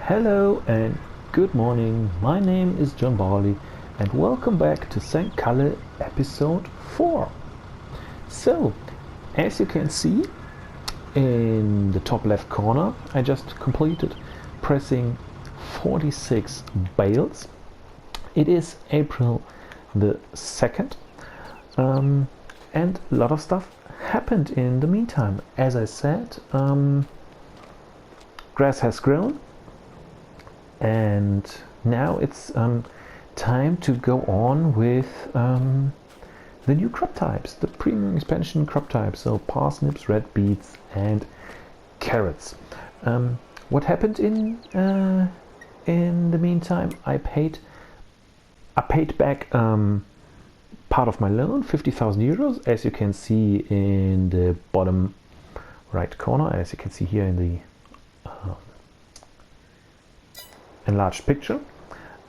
Hello and good morning. My name is John Barley and welcome back to St Kalle episode 4. So, as you can see in the top left corner, I just completed pressing 46 bales. It is April the 2nd and a lot of stuff happened in the meantime. As I said, grass has grown. And now it's time to go on with the new crop types, the premium expansion crop types, so parsnips, red beets and carrots. What happened in the meantime? I paid back part of my loan, 50,000 euros, as you can see in the bottom right corner, as you can see here in the enlarged picture.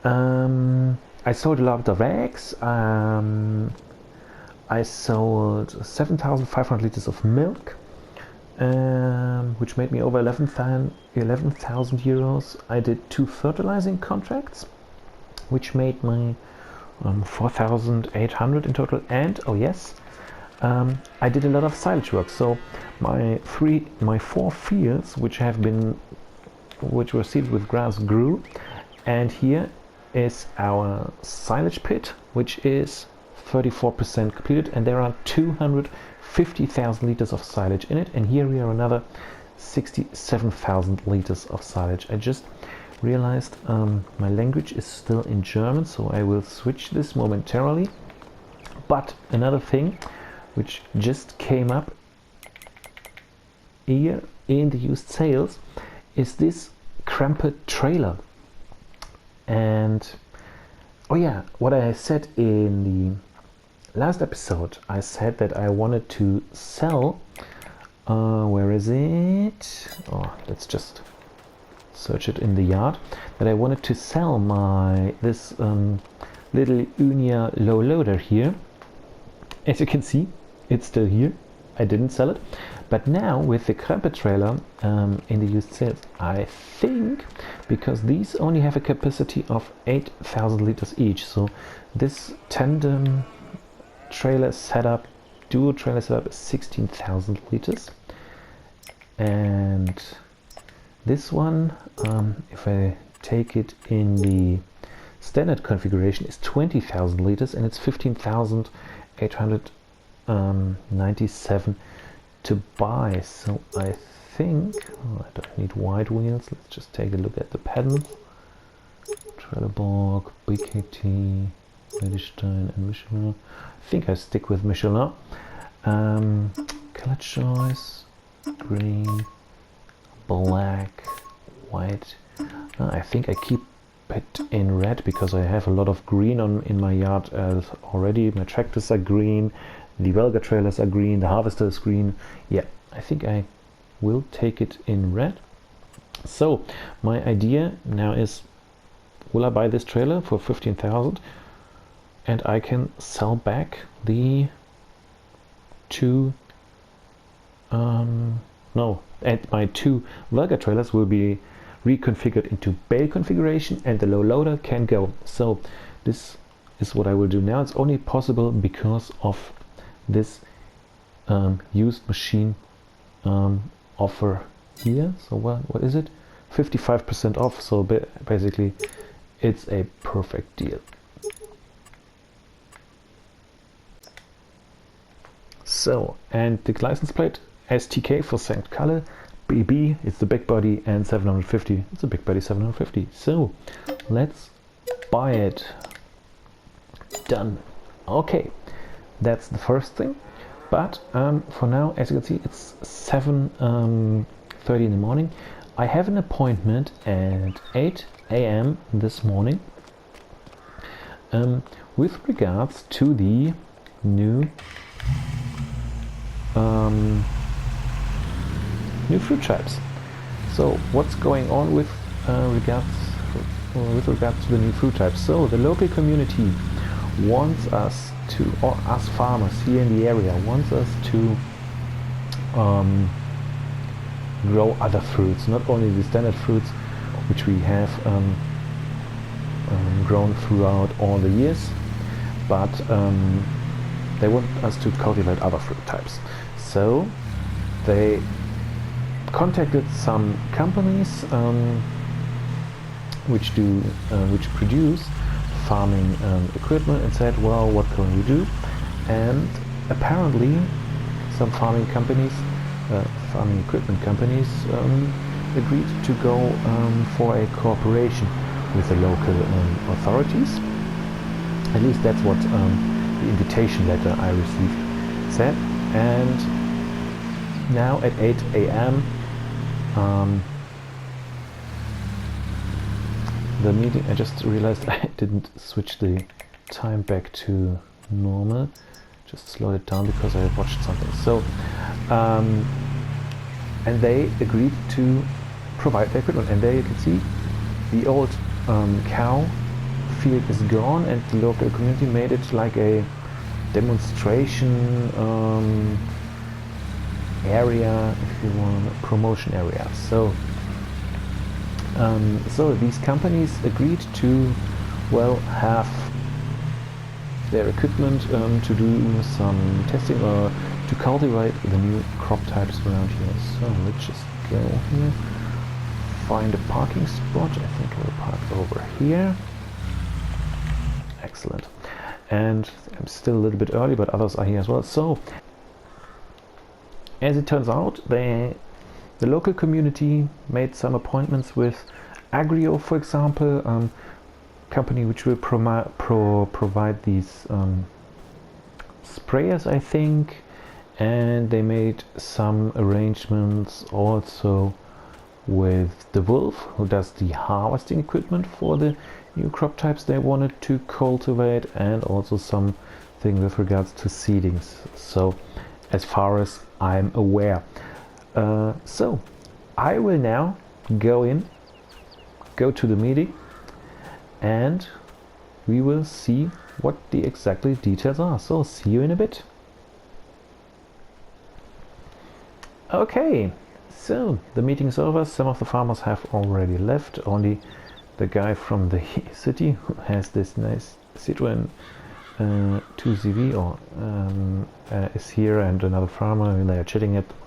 I sold a lot of eggs. I sold 7,500 liters of milk, which made me over 11,000 euros. I did 2 fertilizing contracts, which made me 4,800 in total. And oh yes, I did a lot of silage work. So my 4 fields, which were seeded with grass, grew, and here is our silage pit, which is 34% completed, and there are 250,000 liters of silage in it, and here we are another 67,000 liters of silage. I just realized my language is still in German, so I will switch this momentarily. But another thing which just came up here in the used sales is this cramped trailer. And oh yeah, what I said in the last episode, I said that I wanted to sell, where is it? Oh, let's just search it in the yard. That I wanted to sell this little Unia low loader here. As you can see, it's still here. I didn't sell it. But now with the cramped trailer in the used sales, I think, because these only have a capacity of 8,000 liters each, so this tandem trailer setup, dual trailer setup is 16,000 liters, and this one, if I take it in the standard configuration, is 20,000 liters, and it's 15,897 to buy. So I think I don't need wide wheels. Let's just take a look at the pedals. Trelleborg, BKT, Edelstein and Michelin. I think I stick with Michelin. Color choice: green, black, white. I think I keep it in red because I have a lot of green in my yard already. My tractors are green, the welder trailers are green, the harvester is green. Yeah, I think I will take it in red. So my idea now is, will I buy this trailer for 15,000 and I can sell back the 2 and my 2 welder trailers will be reconfigured into bale configuration, and the low loader can go. So this is what I will do now. It's only possible because of this used machine offer here. So what is it? 55% off. So basically it's a perfect deal. So, and the license plate STK for St Kalle, BB, it's the big body, and 750, it's a big body 750. So let's buy it. Done. Okay, that's the first thing. But for now, as you can see, it's 7:30 in the morning. I have an appointment at 8 a.m. this morning with regards to the new fruit types. So what's going on with regards to the new fruit types? So the local community wants us to, or us farmers here in the area wants us to grow other fruits, not only the standard fruits, which we have grown throughout all the years, but they want us to cultivate other fruit types. So they contacted some companies which produce farming equipment and said, well, what can we do? And apparently some farming equipment companies agreed to go for a cooperation with the local authorities. At least that's what the invitation letter I received said. And now at 8 a.m. The meeting, I just realized I didn't switch the time back to normal, just slowed it down because I watched something. So and they agreed to provide the equipment, and there you can see the old cow field is gone, and the local community made it like a demonstration area, if you want, promotion area. So so these companies agreed to, well, have their equipment to do some testing or to cultivate the new crop types around here. So let's just go here, find a parking spot. I think we'll park over here. Excellent. And I'm still a little bit early, but others are here as well. So as it turns out, the local community made some appointments with Agrio, for example, company which will provide these sprayers, I think, and they made some arrangements also with the Wolf, who does the harvesting equipment for the new crop types they wanted to cultivate, and also something with regards to seedings. So as far as I'm aware. So I will now go to the meeting, and we will see what the exactly details are. So see you in a bit. Okay, so the meeting's over. Some of the farmers have already left. Only the guy from the city who has this nice Citroen 2CV is here, and another farmer, and they are chatting at the moment.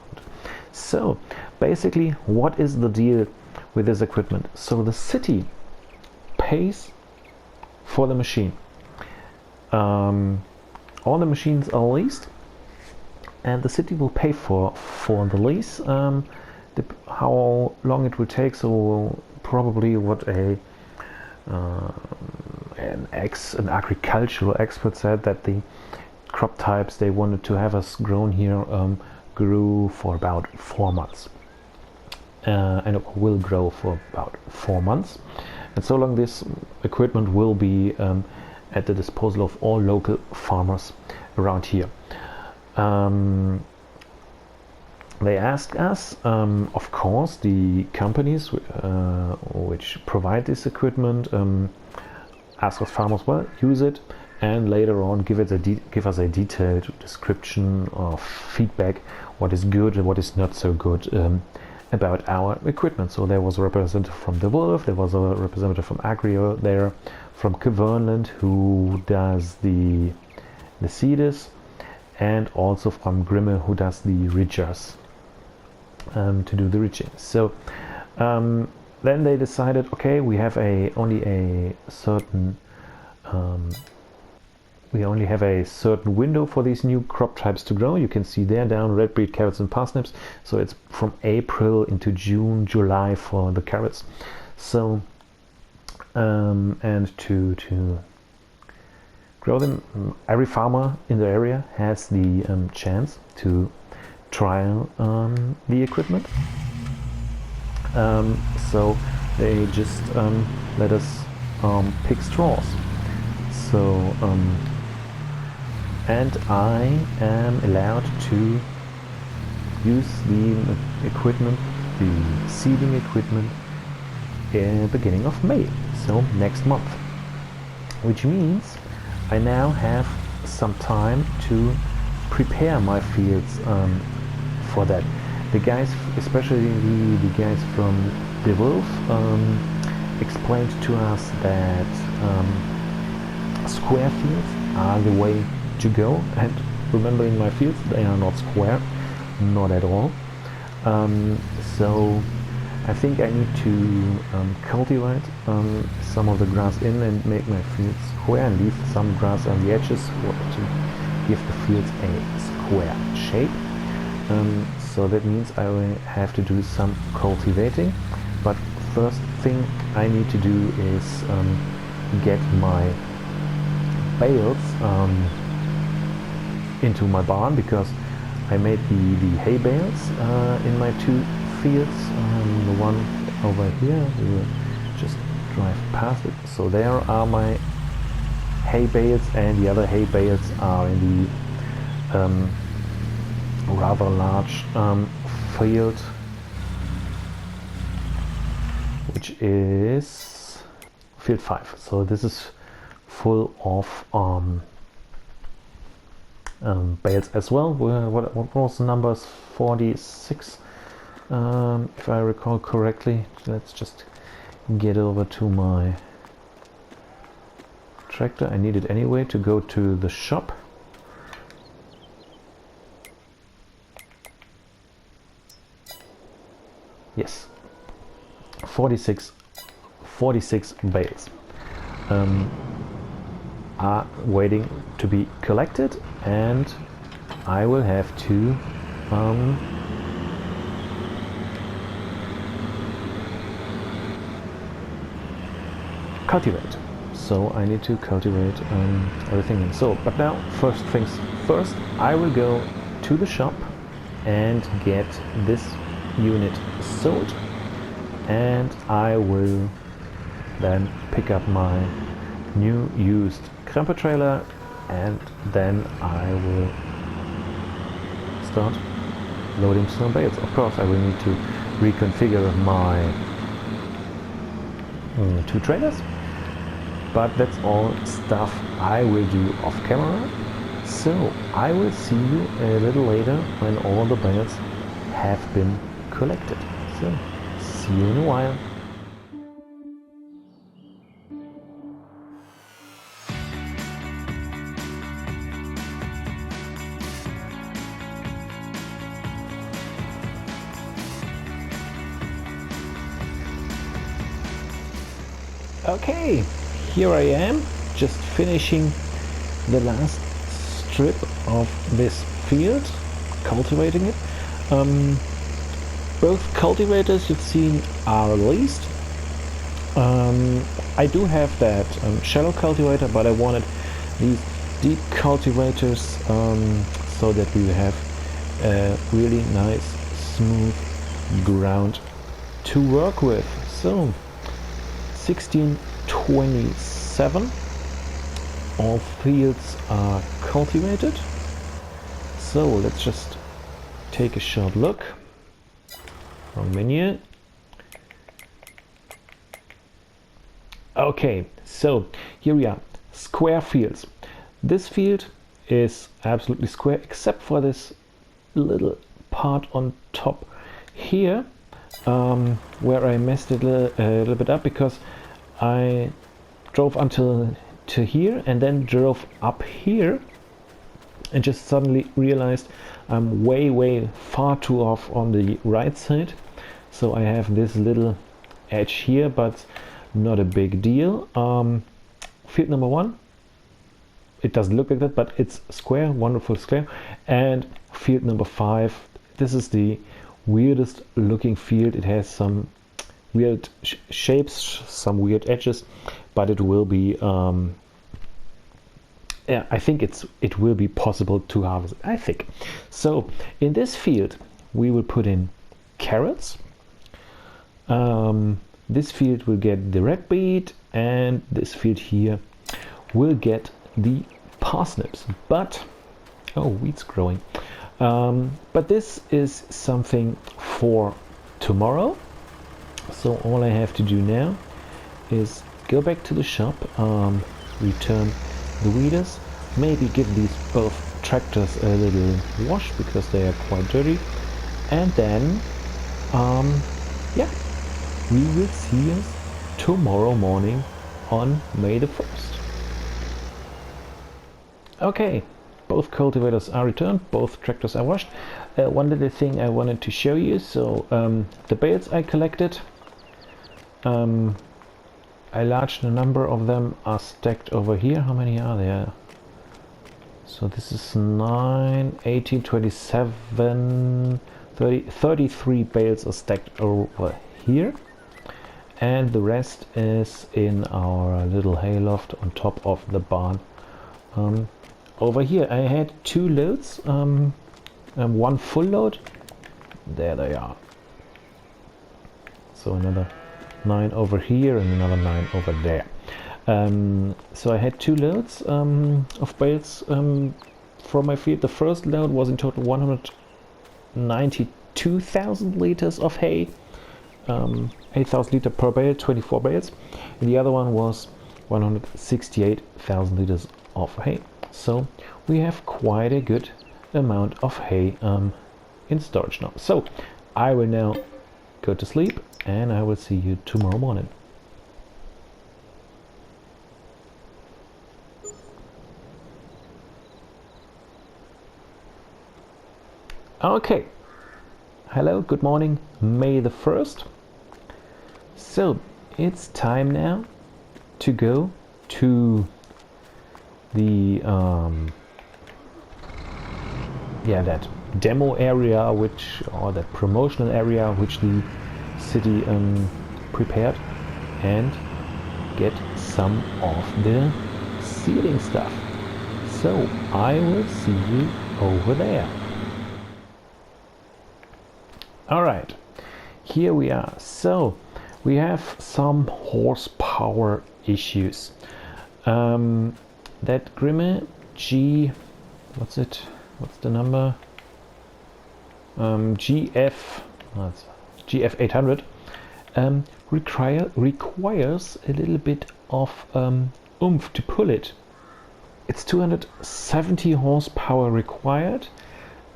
So basically, what is the deal with this equipment? So the city pays for the machine. All the machines are leased, and the city will pay for the lease. How long it will take, so probably what an agricultural expert said, that the crop types they wanted to have us grown here grew for about 4 months, and it will grow for about 4 months, and so long this equipment will be at the disposal of all local farmers around here. They asked us, of course, the companies which provide this equipment, ask us farmers, well, use it, and later on give us a detailed description of feedback, what is good and what is not so good about our equipment. So there was a representative from the Wolf, there was a representative from Agrio there, from Kverneland, who does the seeders, and also from Grimme, who does the ridgers, to do the ridging. So then they decided, okay, we have only a certain window for these new crop types to grow. You can see there down red beet, carrots and parsnips. So it's from April into June, July for the carrots. So and to grow them, every farmer in the area has the chance to trial the equipment. So they just let us pick straws. So and I am allowed to use the equipment, the seeding equipment, in the beginning of May, so next month, which means I now have some time to prepare my fields for that. The guys, especially the guys from De Wolf explained to us that square fields are the way to go, and remember, in my fields they are not square, not at all. So I think I need to cultivate some of the grass in and make my fields square and leave some grass on the edges to give the fields a square shape. So that means I will have to do some cultivating, but first thing I need to do is get my bales into my barn, because I made the hay bales in my two fields. The one over here, we will just drive past it. So there are my hay bales, and the other hay bales are in the rather large field, which is field 5. So this is full of bales as well. What was the numbers? 46, if I recall correctly. Let's just get over to my tractor. I need it anyway to go to the shop. Yes, 46 bales are waiting to be collected, and I will have to cultivate. So I need to cultivate everything in. So, but now, first things first, I will go to the shop and get this unit sold, and I will then pick up my new used camper trailer, and then I will start loading some bales. Of course, I will need to reconfigure my two trailers, but that's all stuff I will do off camera. So I will see you a little later when all the bales have been collected. So see you in a while. Okay, here I am, just finishing the last strip of this field, cultivating it. Both cultivators you've seen are released. I do have that shallow cultivator, but I wanted these deep cultivators so that we have a really nice smooth ground to work with. So 1627, all fields are cultivated. So let's just take a short look. Wrong menu. Okay, so here we are, square fields. This field is absolutely square except for this little part on top here, where I messed it a little bit up, because I drove until to here and then drove up here and just suddenly realized I'm way far too off on the right side. So I have this little edge here, but not a big deal. Field number 1, it doesn't look like that, but it's square, wonderful square. And field number 5, this is the weirdest looking field. It has some weird shapes, some weird edges, but it will be yeah, I think it will be possible to harvest, I think. So in this field we will put in carrots. This field will get the red beet, and this field here will get the parsnips. But weeds growing. But this is something for tomorrow. So all I have to do now is go back to the shop, return the weeders, maybe give these both tractors a little wash because they are quite dirty, and then yeah, we will see us tomorrow morning on May the 1st. Okay, both cultivators are returned, both tractors are washed. One little thing I wanted to show you, so the bales I collected, a large number of them are stacked over here. How many are there? So this is 9, 18, 27, 30, 33 bales are stacked over here. And the rest is in our little hayloft on top of the barn. Over here I had 2 loads, one full load. There they are. So another 9 over here and another 9 over there. So I had 2 loads of bales from my field. The first load was in total 192,000 liters of hay, 8,000 liters per bale, 24 bales. And the other one was 168,000 liters of hay. So we have quite a good amount of hay in storage now. So I will now go to sleep and I will see you tomorrow morning. Okay, hello, good morning, May the 1st. So it's time now to go to the that demo area, or that promotional area which the city prepared, and get some of the seeding stuff. So I will see you over there. Alright, here we are. So we have some horsepower issues. That Grimme G, what's the number? GF 800 requires a little bit of oomph to pull it. It's 270 horsepower required,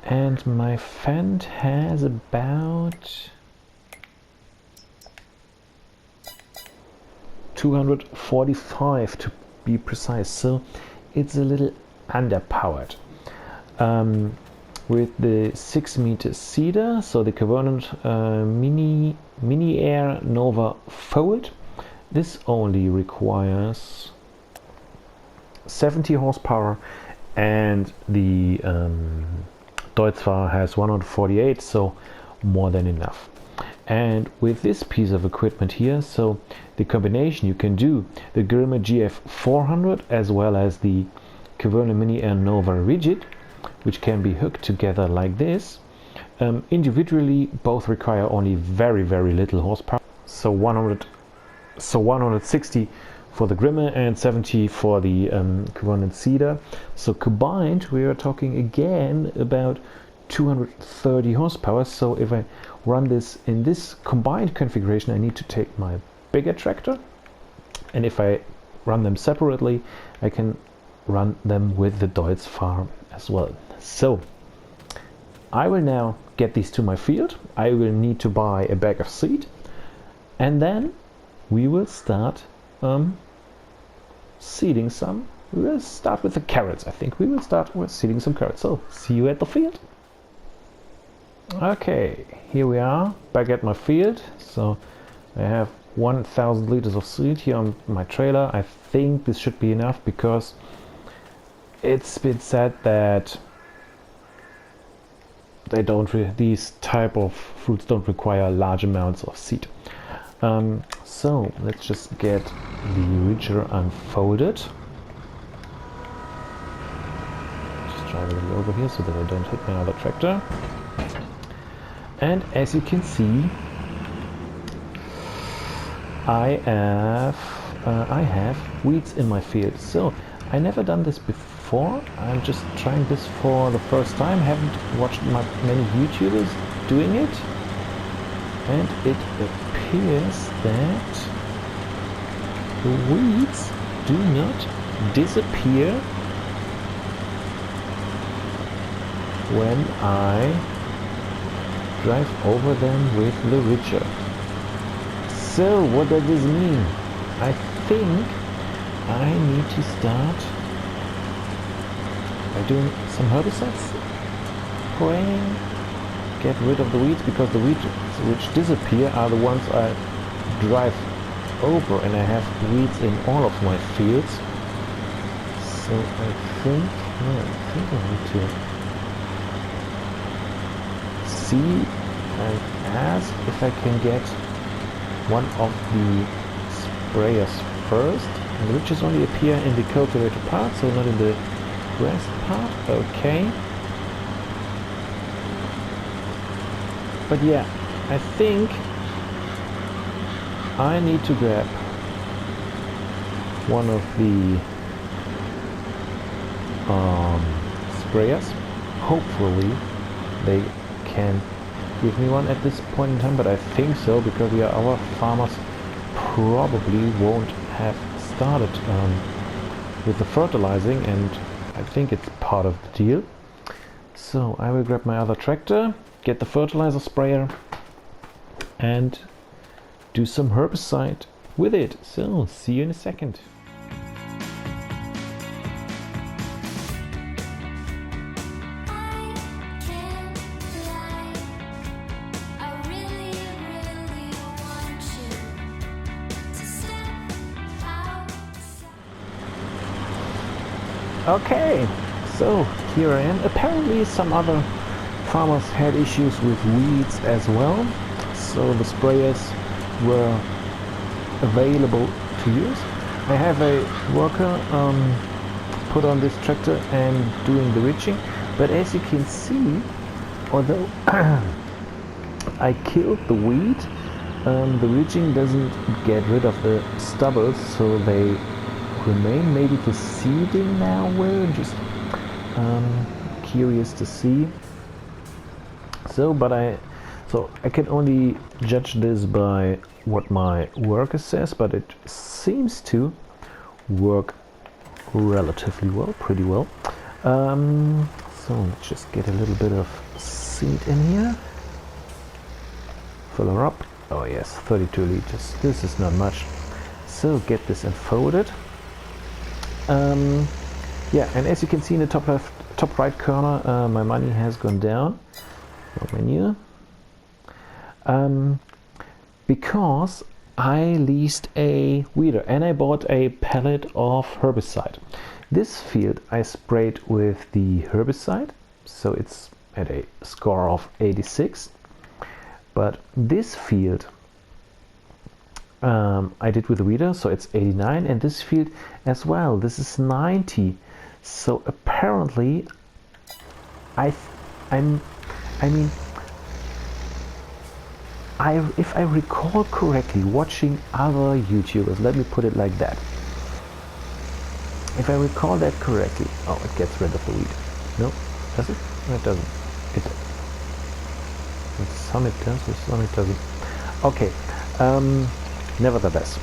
and my Fendt has about 245 to be precise, so it's a little underpowered. With the 6-meter seeder, so the Covenant Mini Air Nova Fold, this only requires 70 horsepower, and the Deutz-Fahr has 148, so more than enough. And with this piece of equipment here, so the combination you can do the Grimme GF 400 as well as the Covenant Mini Air Nova Rigid, which can be hooked together like this. Individually both require only very little horsepower, so 160 for the Grimme and 70 for the Covenant Seeder. So combined we are talking again about 230 horsepower. So if I run this in this combined configuration, I need to take my bigger tractor, and if I run them separately, I can run them with the Deutz-Fahr as well. So I will now get these to my field. I will need to buy a bag of seed, and then we will start seeding some. We will start with the carrots. I think we will start with seeding some carrots. So see you at the field. Okay, here we are back at my field. So I have 1,000 liters of seed here on my trailer. I think this should be enough, because it's been said that these type of fruits don't require large amounts of seed. So let's just get the ridger unfolded. Just drive a little over here so that I don't hit my other tractor. And as you can see, I have weeds in my field. So I never done this before. I'm just trying this for the first time. Haven't watched many YouTubers doing it, and it appears that the weeds do not disappear when I drive over them with the ridger. So what does this mean? I think I need to start by doing some herbicides, spraying, get rid of the weeds, because the weeds which disappear are the ones I drive over, and I have weeds in all of my fields. So I think I need to see and ask if I can get one of the sprayers first, and which is only appear in the cultivated part, so not in the grass part. Okay. But yeah, I think I need to grab one of the sprayers. Hopefully they can give me one at this point in time, but I think so, because our farmers probably won't have started with the fertilizing, and I think it's part of the deal. So I will grab my other tractor, get the fertilizer sprayer, and do some herbicide with it. So see you in a second. Okay, so here I am. Apparently some other farmers had issues with weeds as well, so the sprayers were available to use. I have a worker put on this tractor and doing the ridging, but as you can see, although I killed the weed, the ridging doesn't get rid of the stubble, so they remain. Maybe the seeding now will. Just curious to see. So I can only judge this by what my worker says, but it seems to work relatively well, pretty well. So let's just get a little bit of seed in here. Fill her up. Oh yes, 32 liters. This is not much. So get this unfolded. Yeah, and as you can see in the top right corner, my money has gone down. Menu. Because I leased a weeder and I bought a pallet of herbicide. This field I sprayed with the herbicide, so it's at a score of 86. But this field I did with the weeder, so it's 89, and this field as well, this is 90. So apparently if I recall correctly, watching other YouTubers, let me put it like that. If I recall that correctly, oh, it gets rid of the weed. No, does it? No, it doesn't. With some it does, with some it doesn't. Okay, nevertheless,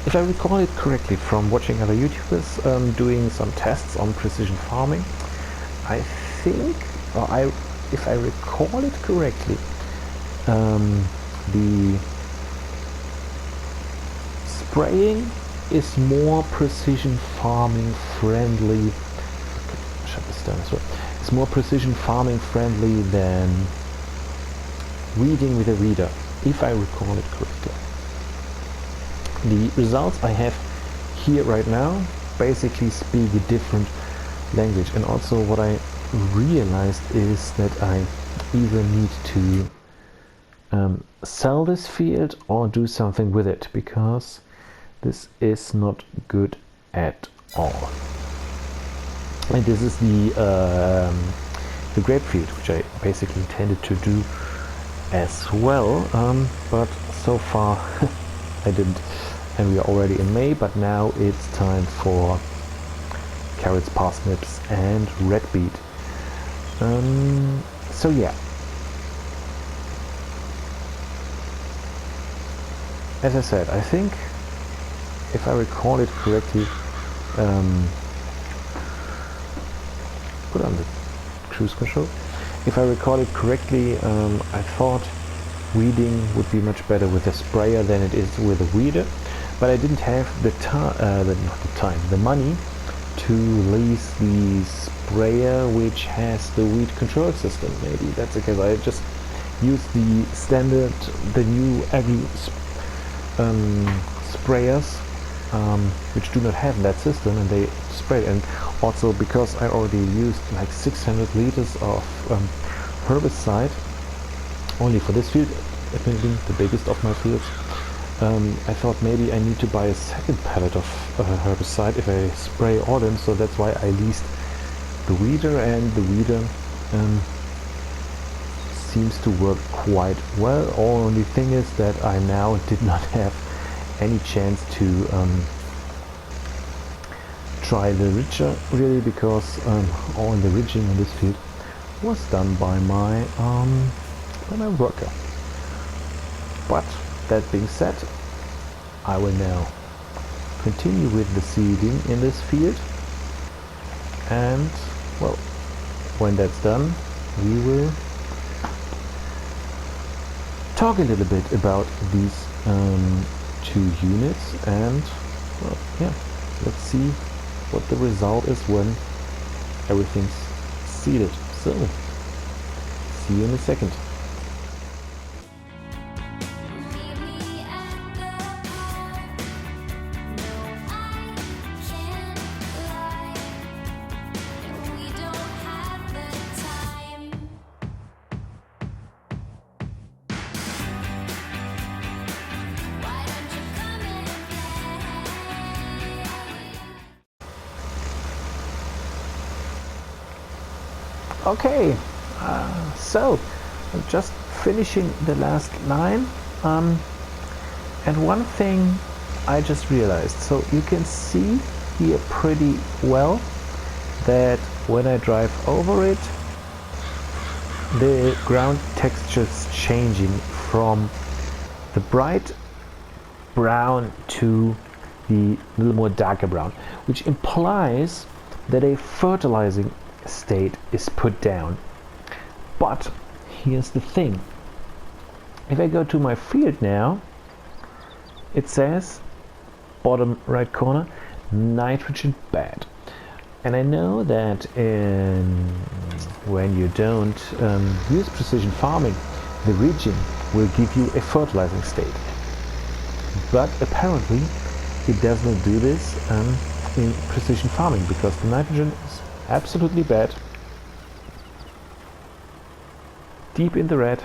if I recall it correctly from watching other YouTubers doing some tests on precision farming, I think, if I recall it correctly, the spraying is more precision farming friendly. Shut this down as well. It's more precision farming friendly than weeding with a weeder, if I recall it correctly. The results I have here right now basically speak a different language, and also what I realized is that I either need to sell this field or do something with it, because this is not good at all. And this is the grape field, which I basically intended to do as well, but so far I didn't. And we are already in May, but now it's time for carrots, parsnips and red beet. So yeah, as I said, I think, if I recall it correctly, put on the cruise control. If I recall it correctly, I thought weeding would be much better with a sprayer than it is with a weeder, but I didn't have the money to lease the sprayer which has the weed control system. Maybe that's because I just used the standard, the new agri sprayers, which do not have that system, and they spray. And also because I already used like 600 liters of herbicide only for this field, admittedly the biggest of my fields. I thought maybe I need to buy a second pallet of herbicide if I spray all them, so that's why I leased the weeder, and the weeder seems to work quite well. Only thing is that I now did not have any chance to try the ridger really, because all the ridging in this field was done by my worker. But that being said, I will now continue with the seeding in this field, and well, when that's done, we will talk a little bit about these two units, and well, yeah, let's see what the result is when everything's seeded. So, see you in a second. Okay, so I'm just finishing the last line, and one thing I just realized, so you can see here pretty well that when I drive over it, the ground texture is changing from the bright brown to the little more darker brown, which implies that a fertilizing state is put down. But here's the thing, if I go to my field now, it says bottom right corner, nitrogen bad, and I know that when you don't use precision farming, the ridging will give you a fertilizing state, but apparently it does not do this in precision farming, because the nitrogen is absolutely bad, deep in the red.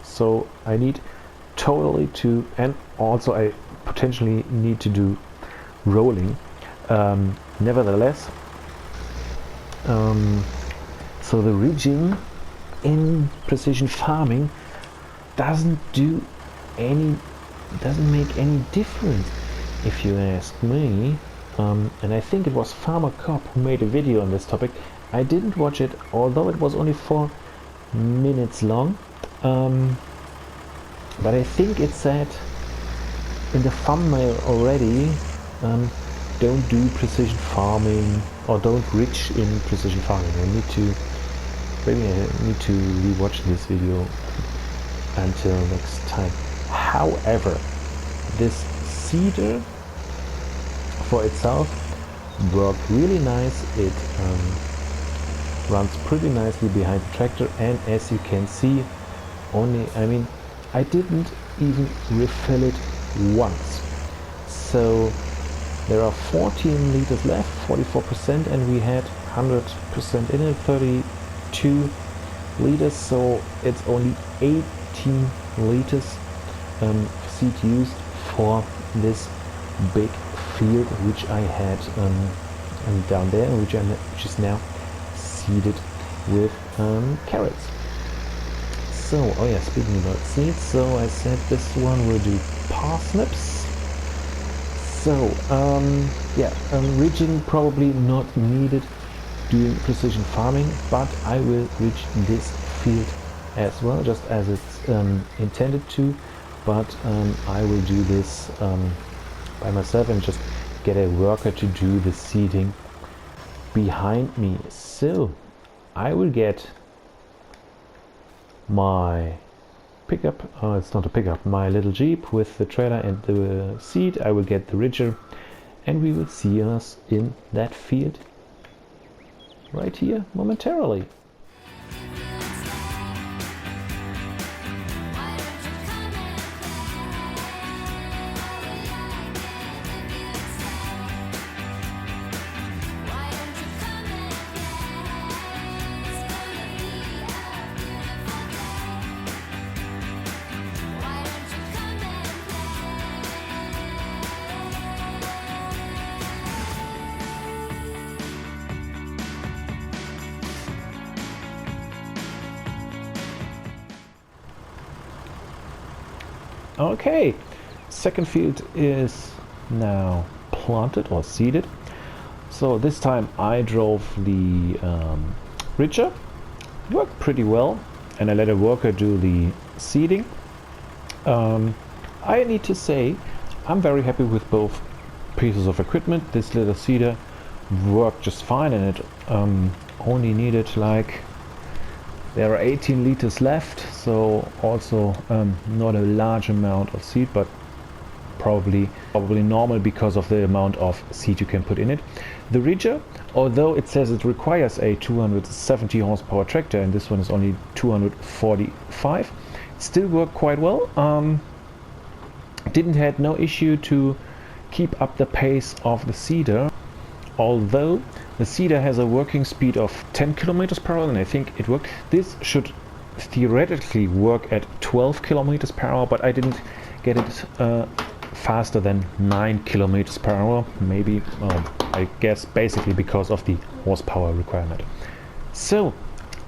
So I need totally to, and also I potentially need to do rolling. Nevertheless, so the ridging in precision farming doesn't make any difference, if you ask me. And I think it was Farmer Cop who made a video on this topic. I didn't watch it, although it was only 4 minutes long. But I think it said in the thumbnail already, don't do precision farming, or don't ridge in precision farming. Maybe I need to rewatch this video until next time. However, this seeder for itself worked really nice. It runs pretty nicely behind the tractor, and as you can see, I didn't even refill it once. So there are 14 liters left, 44%, and we had 100% in it, 32 liters, so it's only 18 liters seed used for this big field which I had down there, which is now seeded with carrots. So, oh yeah, speaking about seeds, so I said this one will do parsnips. So, ridging probably not needed doing precision farming, but I will ridge this field as well, just as it's intended to, but I will do this by myself and just get a worker to do the seeding behind me. So I will get my pickup, it's not a pickup, my little Jeep with the trailer and the seed. I will get the ridger and we will see us in that field right here momentarily. Okay, second field is now planted or seeded. So this time I drove the ridger, worked pretty well, and I let a worker do the seeding. I need to say I'm very happy with both pieces of equipment. This little seeder worked just fine, and it only needed like, there are 18 liters left, so also not a large amount of seed, but probably normal because of the amount of seed you can put in it. The ridger, although it says it requires a 270 horsepower tractor, and this one is only 245, still worked quite well. Had no issue to keep up the pace of the seeder, although the seeder has a working speed of 10 kilometers per hour, and I think it worked. This should theoretically work at 12 kilometers per hour, but I didn't get it faster than 9 kilometers per hour. Maybe, I guess, basically because of the horsepower requirement. So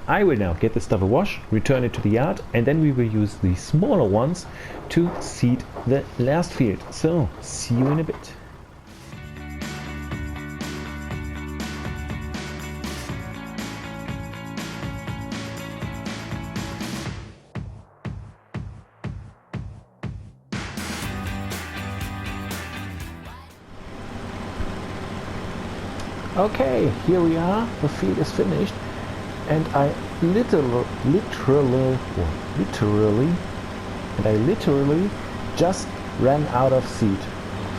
I will now get the stuff a wash, return it to the yard, and then we will use the smaller ones to seed the last field. So see you in a bit. Okay, here we are, the field is finished, and I literally just ran out of seed.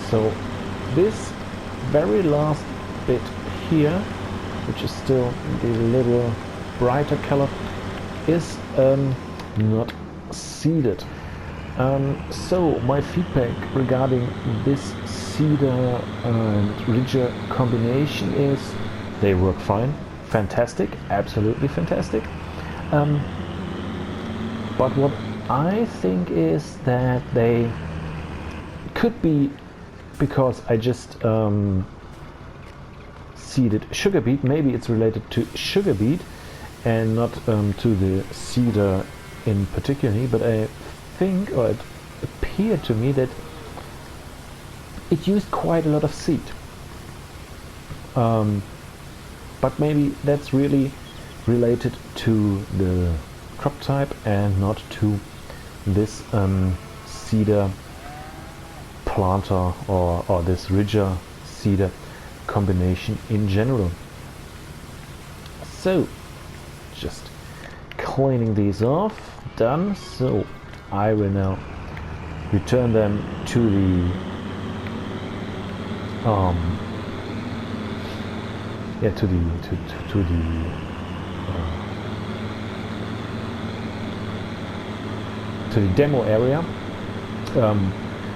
So this very last bit here, which is still the little brighter color, is not seeded. So my feedback regarding this seeder and ridger combination is they work fine, fantastic, absolutely fantastic. But what I think is that they could be, because I just seeded sugar beet, maybe it's related to sugar beet and not to the seeder in particular, but I think, or it appeared to me, that it used quite a lot of seed. But maybe that's really related to the crop type and not to this seeder planter or this ridger seeder combination in general. So just cleaning these off, done. So I will now return them to the to the demo area.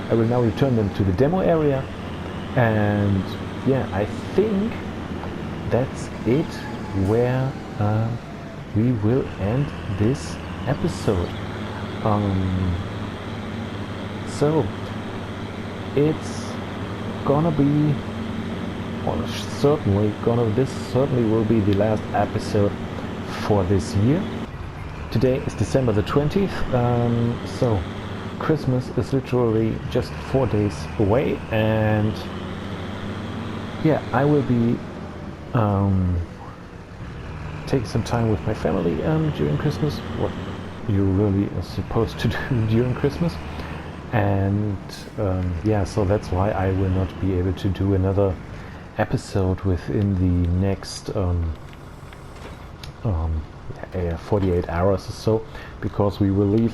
I will now return them to the demo area, and yeah, I think that's it where we will end this episode. So it's gonna be, this certainly will be the last episode for this year. Today is December the 20th, so Christmas is literally just 4 days away, and yeah, I will be taking some time with my family during Christmas, what you really are supposed to do during Christmas. And yeah, so that's why I will not be able to do another episode within the next 48 hours or so, because we will leave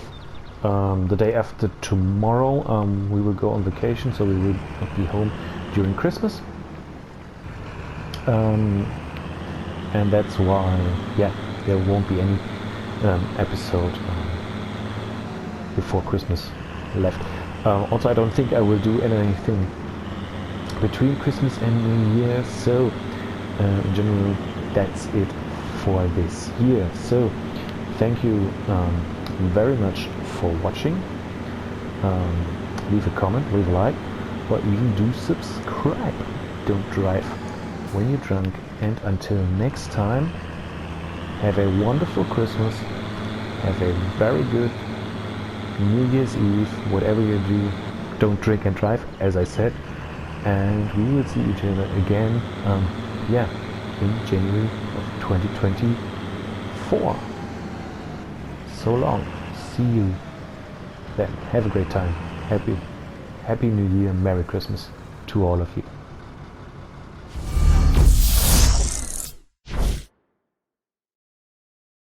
The day after tomorrow we will go on vacation, so we will not be home during Christmas. And that's why, yeah, there won't be any episode before Christmas left. Also, I don't think I will do anything between Christmas and New Year, so in general that's it for this year. So thank you very much for watching. Leave a comment, leave a like, or even do subscribe. Don't drive when you're drunk, and until next time, have a wonderful Christmas, have a very good New Year's Eve, whatever you do. Don't drink and drive, as I said, and we will see each other again in January of 2024. So long, see you then. Have a great time. Happy New Year, Merry Christmas to all of you.